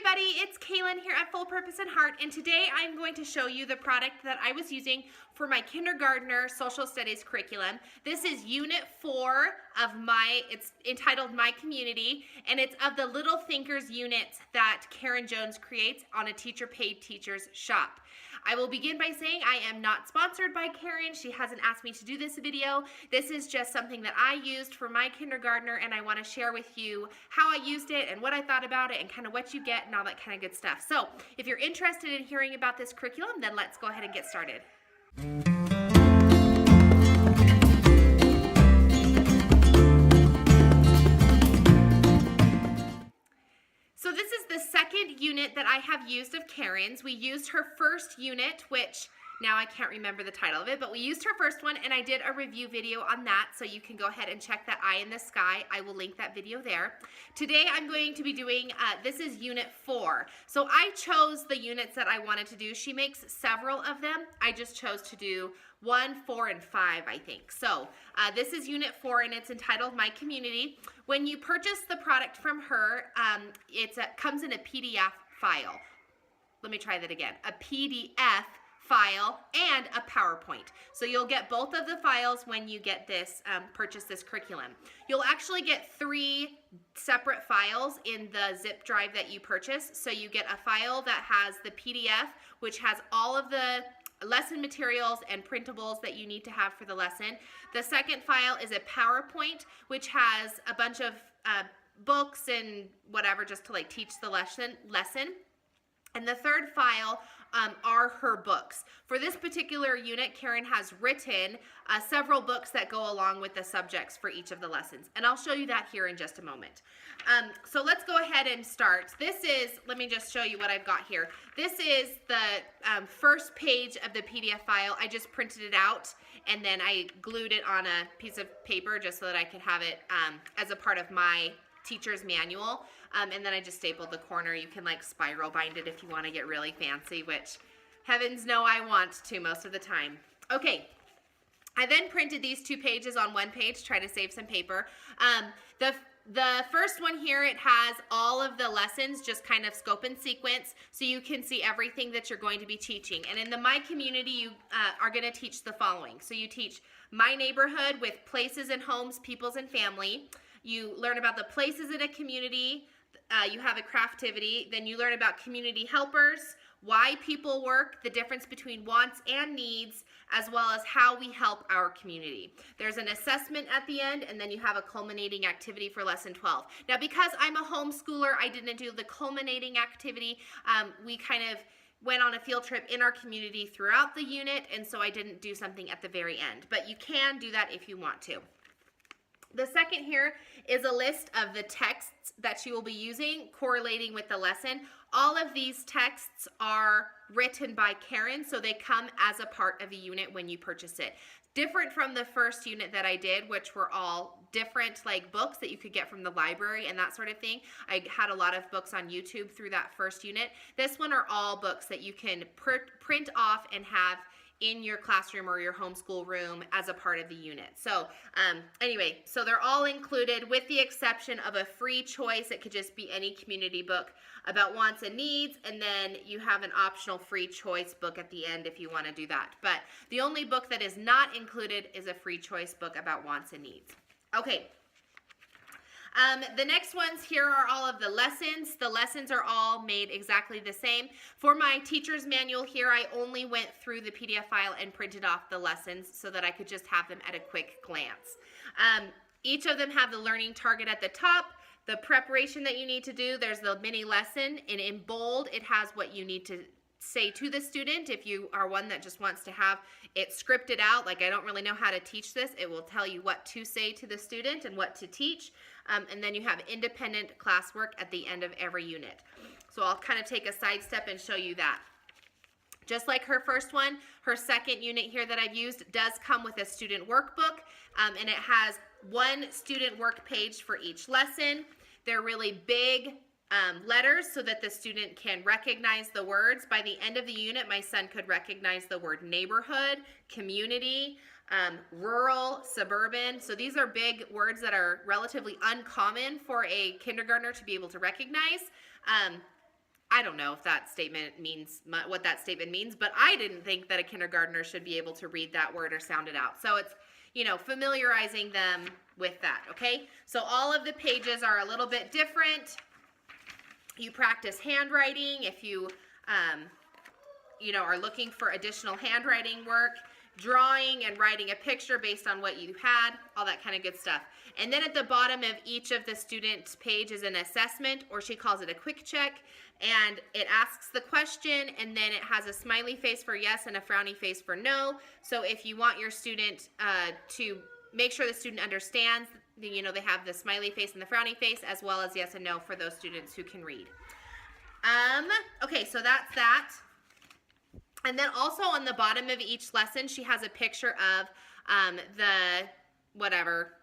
everybody, it's Kaylin here at Full Purpose and Heart, and today I'm going to show you the product that I was using for my Kindergartner Social Studies curriculum. This is Unit 4 of it's entitled My Community, and it's of the Little Thinkers units that Karen Jones creates on a Teacher Paid Teachers shop. I will begin by saying I am not sponsored by Karen. She hasn't asked me to do this video. This is just something that I used for my kindergartner, and I want to share with you how I used it and what I thought about it and kind of what you get and all that kind of good stuff. So if you're interested in hearing about this curriculum, then let's go ahead and get started. So this is the second unit that I have used of Karen's. We used her first unit, which now I can't remember the title of it, but we used her first one, and I did a review video on that, so you can go ahead and check that Eye in the Sky. I will link that video there. Today I'm going to be doing, this is Unit 4. So I chose the units that I wanted to do. She makes several of them. I just chose to do 1, 4, and 5, I think. So this is Unit 4, and it's entitled My Community. When you purchase the product from her, it comes in a PDF file. Let me try that again. A PDF file and a PowerPoint. So you'll get both of the files when you get this, purchase this curriculum. You'll actually get 3 separate files in the zip drive that you purchase. So you get a file that has the PDF, which has all of the lesson materials and printables that you need to have for the lesson. The second file is a PowerPoint, which has a bunch of books and whatever just to like teach the lesson. And the third file are her books. For this particular unit, Karen has written several books that go along with the subjects for each of the lessons. And I'll show you that here in just a moment. So let's go ahead and start. This is, let me just show you what I've got here. This is the first page of the PDF file. I just printed it out and then I glued it on a piece of paper just so that I could have it as a part of my teacher's manual, and then I just stapled the corner. You can like spiral bind it if you want to get really fancy, which heavens no I want to most of the time. Okay, I then printed these 2 pages on 1 page, try to save some paper. The first one here, it has all of the lessons, just kind of scope and sequence, so you can see everything that you're going to be teaching. And in the My Community, you are going to teach the following. So you teach My Neighborhood with places and homes, peoples and family. You learn about the places in a community. You have a craftivity. Then you learn about community helpers, why people work, the difference between wants and needs, as well as how we help our community. There's an assessment at the end, and then you have a culminating activity for lesson 12. Now, because I'm a homeschooler, I didn't do the culminating activity. We kind of went on a field trip in our community throughout the unit, and so I didn't do something at the very end. But you can do that if you want to. The second here is a list of the texts that you will be using correlating with the lesson. All of these texts are written by Karen, so they come as a part of the unit when you purchase it. Different from the first unit that I did, which were all different like books that you could get from the library and that sort of thing. I had a lot of books on YouTube through that first unit. This one are all books that you can print off and have in your classroom or your homeschool room as a part of the unit. So anyway, so they're all included with the exception of a free choice. It could just be any community book about wants and needs, and then you have an optional free choice book at the end if you want to do that. But the only book that is not included is a free choice book about wants and needs. Okay. The next ones here are all of the lessons. The lessons are all made exactly the same. For my teacher's manual here, I only went through the PDF file and printed off the lessons so that I could just have them at a quick glance. Each of them have the learning target at the top, the preparation that you need to do. There's the mini lesson, and in bold, it has what you need to say to the student. If you are one that just wants to have it scripted out, like I don't really know how to teach this, it will tell you what to say to the student and what to teach. And then you have independent classwork at the end of every unit. So I'll kind of take a side step and show you that. Just like her first one, her second unit here that I've used does come with a student workbook, and it has 1 student work page for each lesson. They're really big letters so that the student can recognize the words. By the end of the unit, my son could recognize the word neighborhood, community, rural, suburban. So these are big words that are relatively uncommon for a kindergartner to be able to recognize. I don't know if that statement means what that statement means, but I didn't think that a kindergartner should be able to read that word or sound it out. So it's, you know, familiarizing them with that, okay? So all of the pages are a little bit different. You practice handwriting if you, you know, are looking for additional handwriting work, drawing and writing a picture based on what you had, all that kind of good stuff. And then at the bottom of each of the student's page is an assessment, or she calls it a quick check, and it asks the question, and then it has a smiley face for yes and a frowny face for no. So if you want your student to make sure the student understands, you know, they have the smiley face and the frowny face, as well as yes and no for those students who can read. Okay, so that's that. And then also on the bottom of each lesson, she has a picture of the whatever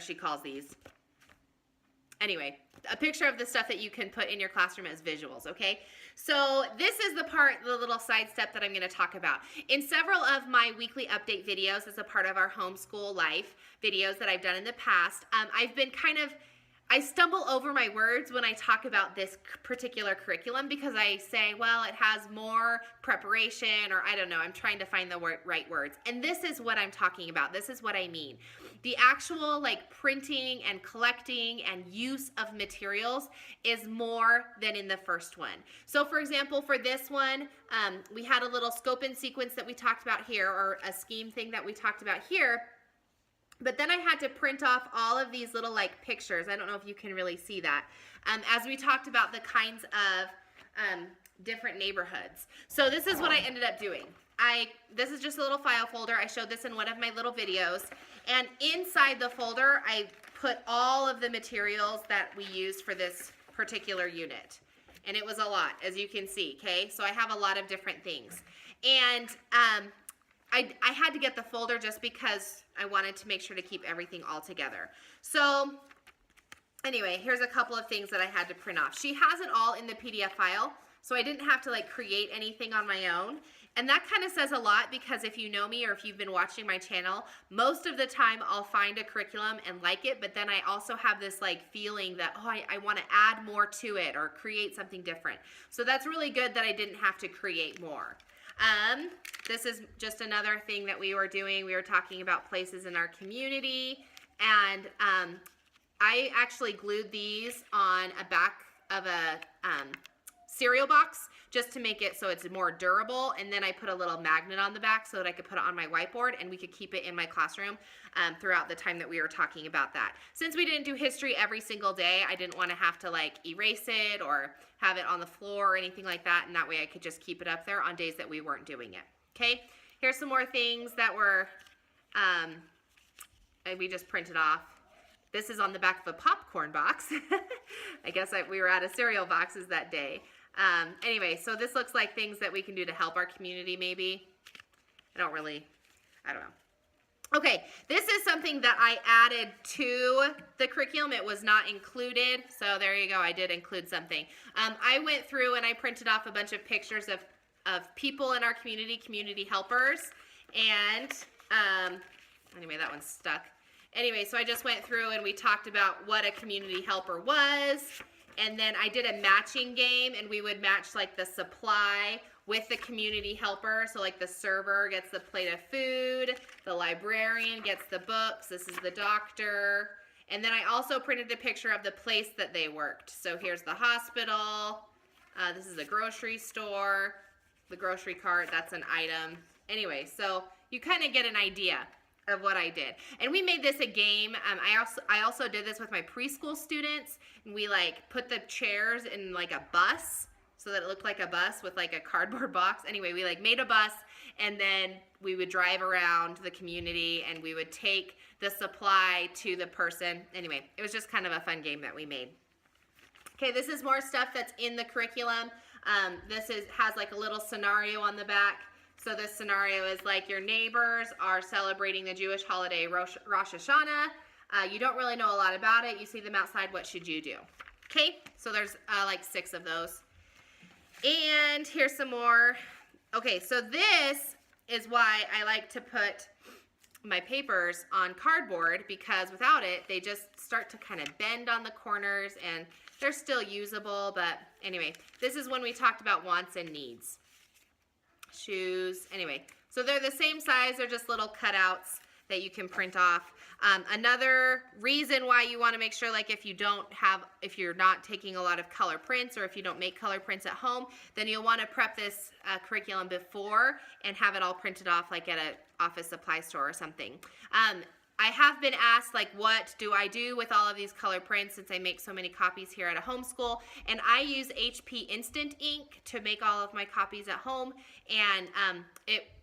she calls these. Anyway, a picture of the stuff that you can put in your classroom as visuals, okay? So this is the little side step that I'm going to talk about. In several of my weekly update videos as a part of our homeschool life videos that I've done in the past, I've been I stumble over my words when I talk about this particular curriculum because I say, well, it has more preparation, or I don't know, I'm trying to find the right words. And this is what I'm talking about. This is what I mean. The actual like printing and collecting and use of materials is more than in the first one. So for example, for this one, we had a little scope and sequence that we talked about here, or a scheme thing that we talked about here. But then I had to print off all of these little like pictures. I don't know if you can really see that. As we talked about the kinds of different neighborhoods. So this is what I ended up doing. This is just a little file folder. I showed this in one of my little videos. And inside the folder, I put all of the materials that we used for this particular unit. And it was a lot, as you can see, okay? So I have a lot of different things. And I had to get the folder just because I wanted to make sure to keep everything all together. So anyway, here's a couple of things that I had to print off. She has it all in the PDF file, so I didn't have to like create anything on my own. And that kind of says a lot, because if you know me or if you've been watching my channel, most of the time I'll find a curriculum and like it, but then I also have this like feeling that, oh, I want to add more to it or create something different. So that's really good that I didn't have to create more. This is just another thing that we were doing. We were talking about places in our community, and I actually glued these on a back of a cereal box just to make it so it's more durable, and then I put a little magnet on the back so that I could put it on my whiteboard and we could keep it in my classroom throughout the time that we were talking about that. Since we didn't do history every single day, I didn't want to have to like erase it or have it on the floor or anything like that, and that way I could just keep it up there on days that we weren't doing it. Okay, here's some more things that were we just printed off. This is on the back of a popcorn box. I guess we were out of cereal boxes that day. Anyway, so this looks like things that we can do to help our community maybe. I don't know. Okay, this is something that I added to the curriculum. It was not included, so there you go. I did include something. I went through and I printed off a bunch of pictures of people in our community helpers, and anyway, that one's stuck. Anyway, so I just went through and we talked about what a community helper was, and then I did a matching game, and we would match like the supply with the community helper. So like the server gets the plate of food, the librarian gets the books, this is the doctor. And then I also printed a picture of the place that they worked. So here's the hospital, this is a grocery store, the grocery cart, that's an item. Anyway, so you kind of get an idea of what I did. And we made this a game. I also did this with my preschool students, and we like put the chairs in like a bus so that it looked like a bus with like a cardboard box. Anyway, we like made a bus, and then we would drive around the community and we would take the supply to the person. Anyway, it was just kind of a fun game that we made. Okay, this is more stuff that's in the curriculum. This has like a little scenario on the back. So this scenario is like your neighbors are celebrating the Jewish holiday Rosh Hashanah. You don't really know a lot about it. You see them outside. What should you do? Okay, so there's like 6 of those. And here's some more. Okay, so this is why I like to put my papers on cardboard, because without it, they just start to kind of bend on the corners and They're still usable, but anyway, this is when we talked about wants and needs. Shoes, anyway. So they're the same size, they're just little cutouts that you can print off. Another reason why you want to make sure, like if you're not taking a lot of color prints, or if you don't make color prints at home, then you'll want to prep this curriculum before and have it all printed off like at an office supply store or something. I have been asked, like, what do I do with all of these color prints since I make so many copies here at a homeschool? And I use HP Instant Ink to make all of my copies at home, and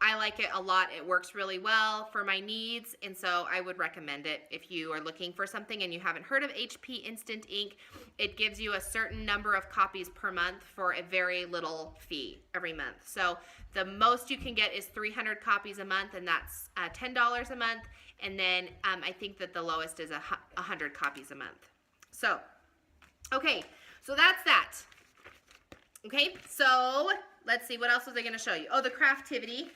I like it a lot. It works really well for my needs, and so I would recommend it if you are looking for something and you haven't heard of HP Instant Ink. It gives you a certain number of copies per month for a very little fee every month. So the most you can get is 300 copies a month, and that's $10 a month. And then I think that the lowest is 100 copies a month. So, okay, so that's that. Okay, so let's see, what else was I going to show you? Oh, the Craftivity.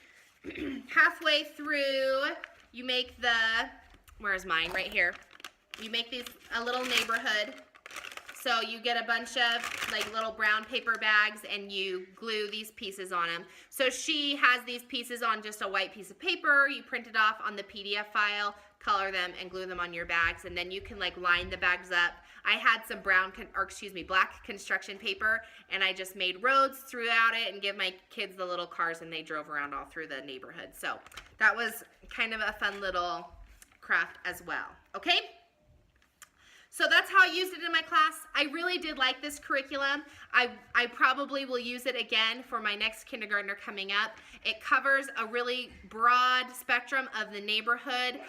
Halfway through, you make where's mine? Right here. You make a little neighborhood. So you get a bunch of like little brown paper bags and you glue these pieces on them. So she has these pieces on just a white piece of paper. You print it off on the PDF file, color them, and glue them on your bags. And then you can like line the bags up. I had some black construction paper, and I just made roads throughout it and give my kids the little cars, and they drove around all through the neighborhood. So that was kind of a fun little craft as well. Okay? So that's how I used it in my class. I really did like this curriculum. I probably will use it again for my next kindergartner coming up. It covers a really broad spectrum of the neighborhood,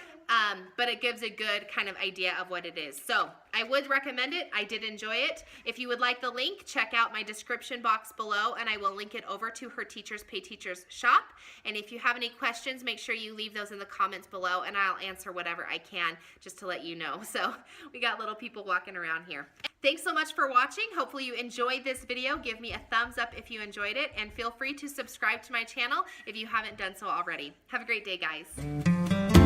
but it gives a good kind of idea of what it is. So I would recommend it. I did enjoy it. If you would like the link, check out my description box below, and I will link it over to her Teachers Pay Teachers shop. And if you have any questions, make sure you leave those in the comments below, and I'll answer whatever I can just to let you know. So we got little people walking around here. Thanks so much for watching. Hopefully you enjoyed this video. Give me a thumbs up if you enjoyed it, and feel free to subscribe to my channel if you haven't done so already. Have a great day, guys.